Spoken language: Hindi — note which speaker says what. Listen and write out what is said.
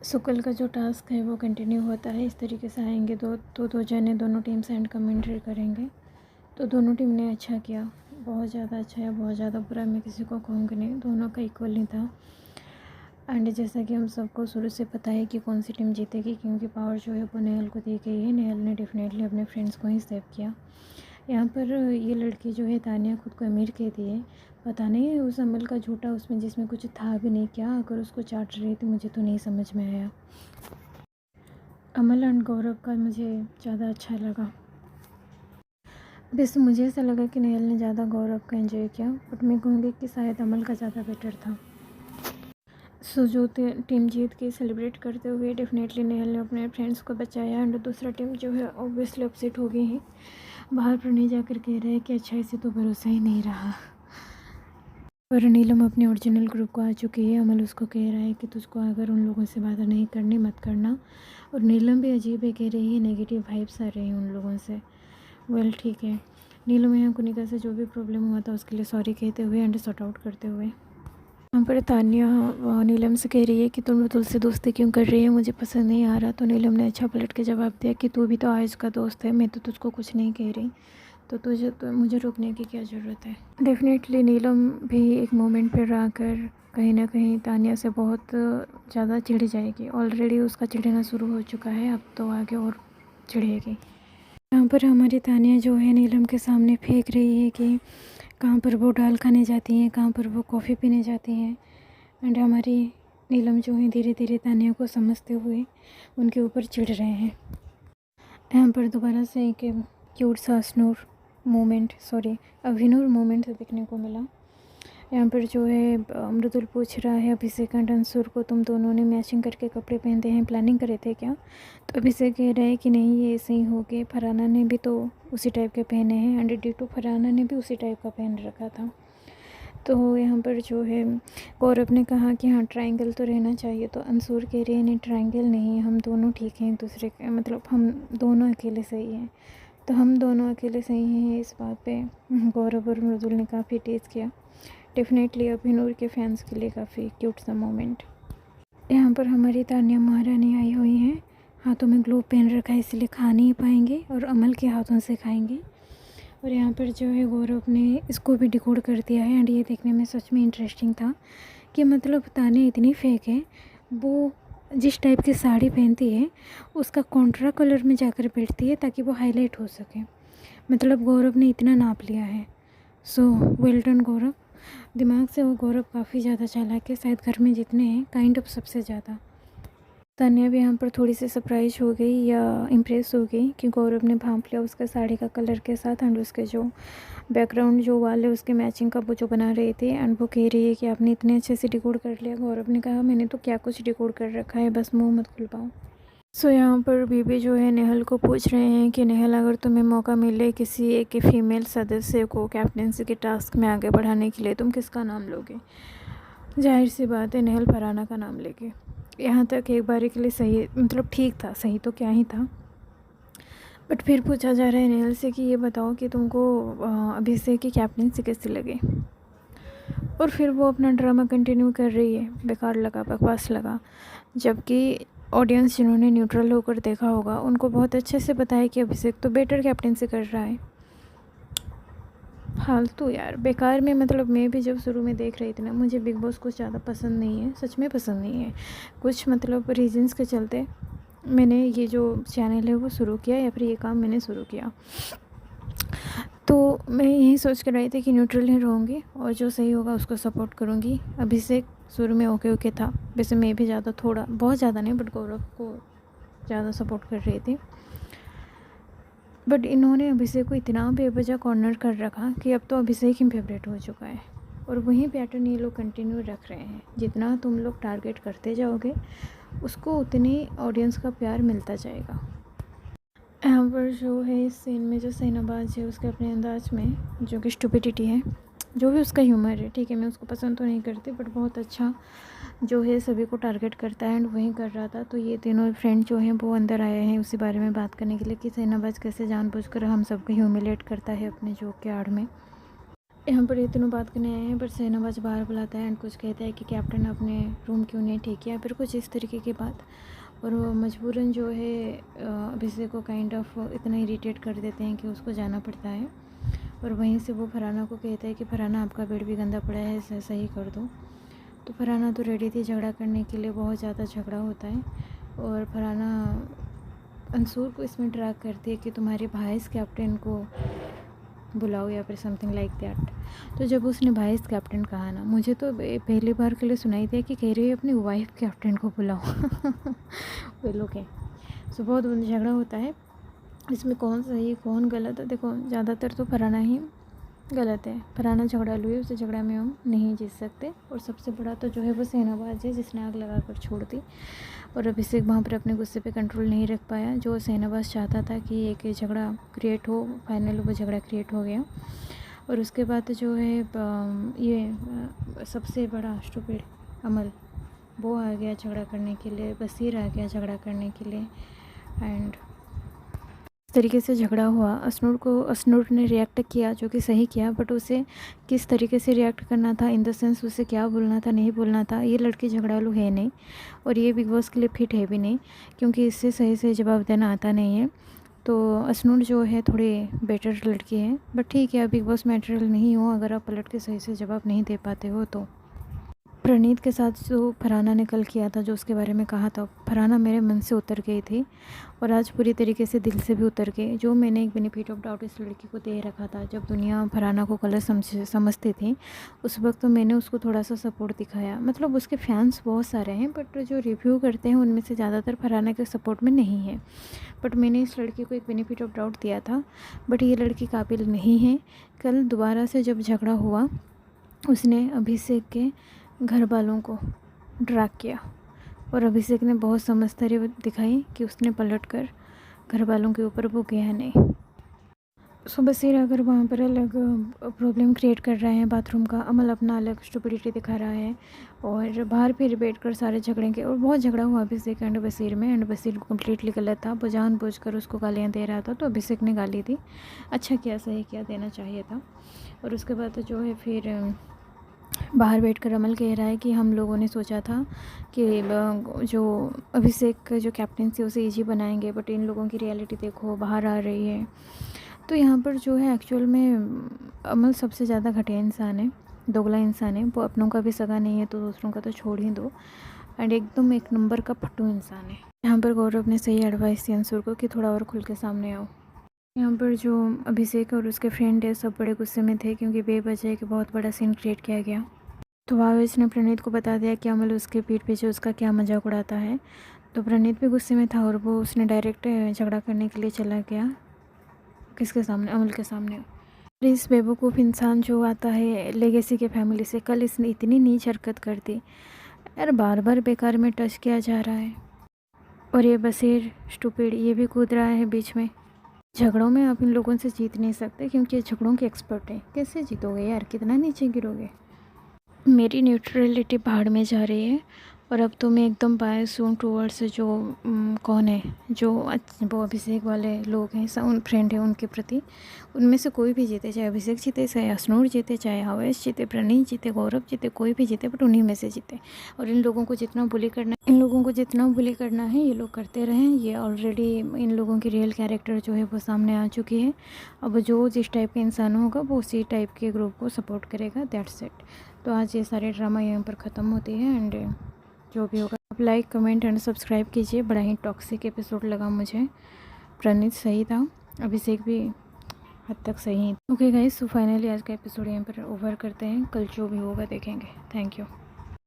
Speaker 1: सो कल का जो टास्क है वो कंटिन्यू होता है। इस तरीके से आएंगे दो जने दोनों टीम से एंड कमेंट्री करेंगे। तो दोनों टीम ने अच्छा किया, बहुत ज़्यादा अच्छा या बहुत ज़्यादा बुरा मैं किसी को कहूँगी नहीं, दोनों का इक्वल नहीं था। एंड जैसा कि हम सबको शुरू से पता है कि कौन सी टीम जीतेगी, क्योंकि पावर जो है वो नेहल को दी गई है। नेहल ने डेफिनेटली अपने फ्रेंड्स को ही सेव किया। यहाँ पर ये लड़की जो है तानिया खुद को अमीर कहती है। पता नहीं उस अमल का झूठा उसमें जिसमें कुछ था भी नहीं क्या, अगर उसको चाट रही थी मुझे तो नहीं समझ में आया। अमल एंड गौरव का मुझे ज़्यादा अच्छा लगा। वैसे मुझे ऐसा लगा कि नेहल ने ज़्यादा गौरव का एंजॉय किया, बट मैं कहूँगी कि शायद अमल का ज़्यादा बेटर था। सो जो टीम जीत के सेलिब्रेट करते हुए डेफिनेटली नेहल ने अपने फ्रेंड्स को बचाया। एंड दूसरा टीम जो है ऑब्वियसली अपसेट हो गई है। बाहर प्रणय जाकर कह रहे हैं कि अच्छा इसे तो भरोसा ही नहीं रहा। पर नीलम अपने ओरिजिनल ग्रुप को आ चुकी है। अमल उसको कह रहा है कि तुझको अगर उन लोगों से बात नहीं करनी मत करना। और नीलम भी अजीब है, कह रही है नेगेटिव वाइब्स आ रही हैं उन लोगों से। वेल ठीक है। नीलम यहाँ कुनिका से जो भी प्रॉब्लम हुआ था उसके लिए सॉरी कहते हुए एंड सॉर्ट आउट करते हुए यहाँ पर तान्या नीलम से कह रही है कि तुम तुझसे दोस्ती क्यों कर रही है, मुझे पसंद नहीं आ रहा। तो नीलम ने अच्छा पलट के जवाब दिया कि तू भी तो आयुष का दोस्त है, मैं तो तुझको कुछ नहीं कह रही, तो तुझे तो मुझे रोकने की क्या ज़रूरत है। डेफिनेटली नीलम भी एक मोमेंट पर आकर कहीं ना कहीं तान्या से बहुत ज़्यादा चिढ़ जाएगी। ऑलरेडी उसका चिढ़ना शुरू हो चुका है, अब तो आगे और चिढ़ेगी। यहाँ पर हमारी तान्या जो है नीलम के सामने फेंक रही है कि कहाँ पर वो दाल खाने जाती हैं, कहाँ पर वो कॉफ़ी पीने जाती हैं। एंड हमारी नीलम जो है धीरे धीरे तान्या को समझते हुए उनके ऊपर चिढ़ रहे हैं। यहाँ पर दोबारा से एक क्यूट सा अभिनूर मोमेंट देखने को मिला। यहाँ पर जो है मृदुल पूछ रहा है अभिषेक एंड अंशुर को, तुम दोनों ने मैचिंग करके कपड़े पहनते हैं, प्लानिंग करे थे क्या? तो अभिषेक कह रहा है कि नहीं ये ऐसे ही हो गए, फरहाना ने भी तो उसी टाइप के पहने हैं एंड डिटो फरहाना ने भी उसी टाइप का पहन रखा था। तो यहाँ पर जो है गौरव ने कहा कि हाँ ट्रायंगल तो रहना चाहिए। तो अंशुर कह रही है नहीं ट्रायंगल नहीं, हम दोनों ठीक हैं एक दूसरे के, मतलब हम दोनों अकेले सही हैं। तो हम दोनों अकेले सही हैं इस बात पे गौरव और मृदुल ने काफ़ी टेज़ किया। डेफिनेटली अभिनूर के फैंस के लिए काफ़ी क्यूट सा मोमेंट। यहाँ पर हमारी तान्या महारानी आई हुई हैं, हाथों में ग्लोव पहन रखा है इसलिए खा नहीं पाएंगे और अमल के हाथों से खाएंगे। और यहाँ पर जो है गौरव ने इसको भी डिकोड कर दिया है एंड ये देखने में सच में इंटरेस्टिंग था कि मतलब तान्या इतनी फेक है, वो जिस टाइप की साड़ी पहनती है उसका कॉन्ट्रा कलर में जाकर बैठती है ताकि वो हाईलाइट हो सके। मतलब गौरव ने इतना नाप लिया है। सो वेल डन गौरव। दिमाग से वो गौरव काफ़ी ज़्यादा चालाक है, शायद घर में जितने हैं काइंड ऑफ सबसे ज़्यादा। तान्या भी यहाँ पर थोड़ी सी सरप्राइज हो गई या इम्प्रेस हो गई कि गौरव ने भांप लिया उसका साड़ी का कलर के साथ एंड उसके जो बैकग्राउंड जो वाल है उसके मैचिंग का वो जो बना रही थी। एंड वो कह रही है कि आपने इतने अच्छे से डिकोड कर लिया। गौरव ने कहा मैंने तो क्या कुछ डिकोड कर रखा है, बस मुँह मत खुल पाऊँ। सो यहाँ पर बीबी जो है नेहल को पूछ रहे हैं कि नेहल अगर तुम्हें मौका मिले किसी एक फीमेल सदस्य को कैप्टनसी के टास्क में आगे बढ़ाने के लिए तुम किसका नाम लोगे? जाहिर सी बात है नेहल फरहाना का नाम लेके। यहाँ तक एक बारी के लिए सही, मतलब ठीक था, सही तो क्या ही था। बट फिर पूछा जा रहा है नेहल से कि ये बताओ कि तुमको अभिषेक की कैप्टनसी कैसी लगी? और फिर वो अपना ड्रामा कंटिन्यू कर रही है, बेकार लगा, बकवास लगा। जबकि ऑडियंस जिन्होंने न्यूट्रल होकर देखा होगा उनको बहुत अच्छे से पता है कि अभिषेक तो बेटर कैप्टनसी कर रहा है। फालतू यार, बेकार में। मतलब मैं भी जब शुरू में देख रही थी ना, मुझे बिग बॉस कुछ ज़्यादा पसंद नहीं है, सच में पसंद नहीं है। कुछ मतलब रीजंस के चलते मैंने ये जो चैनल है वो शुरू किया या फिर ये काम मैंने शुरू किया। तो मैं यही सोच कर रही थी कि न्यूट्रल ही रहूँगी और जो सही होगा उसको सपोर्ट करूँगी। अभिषेक शुरू में ओके था, वैसे मैं भी ज़्यादा, थोड़ा बहुत ज़्यादा नहीं, बट गौरव को ज़्यादा सपोर्ट कर रही थी। बट इन्होंने अभिषेक को इतना बेवजह कॉर्नर कर रखा कि अब तो अभिषेक ही फेवरेट हो चुका है। और वही पैटर्न ये लोग कंटिन्यू रख रहे हैं। जितना तुम लोग टारगेट करते जाओगे उसको उतनी ऑडियंस का प्यार मिलता जाएगा। यहाँ पर जो है इस सीन में जो शहनाबाज है उसके अपने अंदाज में जो कि स्टुपिडिटी है, जो भी उसका ह्यूमर है, ठीक है मैं उसको पसंद तो नहीं करती, बट बहुत अच्छा जो है सभी को टारगेट करता है एंड वही कर रहा था। तो ये तीनों फ्रेंड जो हैं वो अंदर आए हैं उसी बारे में बात करने के लिए कि शहनाबाज कैसे जानबूझकर हम सबको ह्यूमिलेट करता है अपने जोक के आड़ में। यहाँ पर ये तीनों बात करने आए हैं, पर शहनवाज बाहर बुलाता है एंड कुछ कहता है कि कैप्टन अपने रूम क्यों नहीं ठीक किया, फिर कुछ इस तरीके की बात। और वो मजबूरन जो है अभिषेक को काइंड ऑफ इतना इरिटेट कर देते हैं कि उसको जाना पड़ता है। और वहीं से वो फरहाना को कहता है कि फरहाना आपका बेड भी गंदा पड़ा है, इसे सही कर दो। तो फरहाना तो रेडी थी झगड़ा करने के लिए, बहुत ज़्यादा झगड़ा होता है। और फरहाना अंसूर को इसमें ड्रैग करती है कि तुम्हारे वाइस कैप्टन को बुलाओ या फिर समथिंग लाइक दैट। तो जब उसने वाइस कैप्टन कहा ना, मुझे तो पहली बार के लिए सुनाई दिया कि कह रही है अपनी वाइफ कैप्टन को बुलाओ। वे लोग हैं। सो बहुत झगड़ा होता है। इसमें कौन सही कौन गलत है, देखो ज़्यादातर तो फरहाना ही गलत है। फरहाना झगड़ालू है, उसे झगड़ा में हम नहीं जीत सकते। और सबसे बड़ा तो जो है वो शहनवाज है, जिसने आग लगा कर छोड़ दी। और अभिषेक वहाँ पर अपने गुस्से पे कंट्रोल नहीं रख पाया। जो शहनवाज चाहता था कि एक झगड़ा क्रिएट हो, फाइनल वो झगड़ा क्रिएट हो गया। और उसके बाद जो है ये सबसे बड़ा स्टूपिड अमल, वो आ गया झगड़ा करने के लिए, बसीर आ गया झगड़ा करने के लिए। एंड इस तरीके से झगड़ा हुआ। असनूर ने रिएक्ट किया, जो कि सही किया, बट उसे किस तरीके से रिएक्ट करना था, इन द सेंस उसे क्या बोलना था नहीं बोलना था। ये लड़की झगड़ालू है नहीं, और ये बिग बॉस के लिए फिट है भी नहीं, क्योंकि इससे सही से जवाब देना आता नहीं है। तो असनूर जो है थोड़ी बेटर लड़की है, बट ठीक है, बिग बॉस मटेरियल नहीं हो अगर आप पलट के सही से जवाब नहीं दे पाते हो तो। प्रणीत के साथ जो फरहाना ने कल किया था, जो उसके बारे में कहा था, फरहाना मेरे मन से उतर गई थी और आज पूरी तरीके से दिल से भी उतर गई। जो मैंने एक बेनिफिट ऑफ डाउट इस लड़की को दे रखा था, जब दुनिया फरहाना को गलत समझती थी, उस वक्त तो मैंने उसको थोड़ा सा सपोर्ट दिखाया। मतलब उसके फैंस बहुत सारे हैं, बट जो रिव्यू करते हैं उनमें से ज़्यादातर फरहाना के सपोर्ट में नहीं है। बट मैंने इस लड़की को एक बेनिफिट ऑफ डाउट दिया था, बट ये लड़की काबिल नहीं है। कल दोबारा से जब झगड़ा हुआ, उसने अभिषेक के घर वालों को ड्रैग किया, और अभिषेक ने बहुत समझदारी दिखाई कि उसने पलटकर घर वालों के ऊपर वो गया नहीं। सो बसीर अगर वहाँ पर अलग प्रॉब्लम क्रिएट कर रहे हैं बाथरूम का, अमल अपना अलग स्टुपिडिटी दिखा रहा है, और बाहर फिर बैठ कर सारे झगड़ेंगे। और बहुत झगड़ा हुआ अभिषेक एंड बसीर में, एंड बसीर कम्प्लीटली गलत था, वो जानबूझकर उसको गालियाँ दे रहा था, तो अभिषेक ने गाली दी। अच्छा किया, सही किया, देना चाहिए था। और उसके बाद जो है फिर बाहर बैठकर अमल कह रहा है कि हम लोगों ने सोचा था कि जो अभिषेक का जो कैप्टनसी उसे ईजी बनाएंगे, बट इन लोगों की रियलिटी देखो बाहर आ रही है। तो यहाँ पर जो है एक्चुअल में अमल सबसे ज़्यादा घटिया इंसान है, दोगला इंसान है। वो अपनों का भी सगा नहीं है तो दूसरों का तो छोड़ ही दो, एंड एकदम एक नंबर का फट्टू इंसान है। यहाँ पर गौरव ने सही एडवाइस दी अंशुल को कि थोड़ा और खुल के सामने आओ। यहाँ पर जो अभिषेक और उसके फ्रेंड है, सब बड़े गुस्से में थे, क्योंकि बेवजह एक बहुत बड़ा सीन क्रिएट किया गया। तो भावेश ने प्रणीत को बता दिया कि अमल उसके पीठ पीछे उसका क्या मजाक उड़ाता है। तो प्रणीत भी गुस्से में था, और वो उसने डायरेक्ट झगड़ा करने के लिए चला गया। किसके सामने? अमल के सामने। इस बेवकूफ़ इंसान जो आता है लेगेसी के फैमिली से, कल इसने इतनी नीच हरकत कर दी यार, बार बार बेकार में टच किया जा रहा है। और ये बसीर स्टूपिड, ये भी कूद रहा है बीच में। झगड़ों में आप इन लोगों से जीत नहीं सकते, क्योंकि ये झगड़ों के एक्सपर्ट हैं। कैसे जीतोगे यार, कितना नीचे गिरोगे। मेरी न्यूट्रलिटी पहाड़ में जा रही है, और अब तो मैं एकदम बायस हूँ टूवर्ड्स जो कौन है, जो वो अभिषेक वाले लोग हैं, उन फ्रेंड हैं उनके प्रति। उनमें से कोई भी जीते, चाहे अभिषेक जीते, चाहे असनूर जीते, चाहे हवेश जीते, प्रणीत जीते, गौरव जीते, कोई भी जीते, बट उन्हीं में से जीते। और इन लोगों को जितना बुली करना है ये लोग करते रहें। ये ऑलरेडी इन लोगों की रियल कैरेक्टर जो है वो सामने आ चुकी है। अब जो जिस टाइप का इंसान होगा वो उसी टाइप के ग्रुप को सपोर्ट करेगा, दैट्स इट। तो आज ये सारे ड्रामा यहाँ पर ख़त्म होते हैं, एंड जो भी होगा आप लाइक कमेंट एंड सब्सक्राइब कीजिए। बड़ा ही टॉक्सिक एपिसोड लगा मुझे। प्रणीत सही था, अभिषेक भी हद तक सही। ओके गाइस, सो फाइनली आज का एपिसोड यहाँ पर ओवर करते हैं। कल जो भी होगा देखेंगे। Thank you.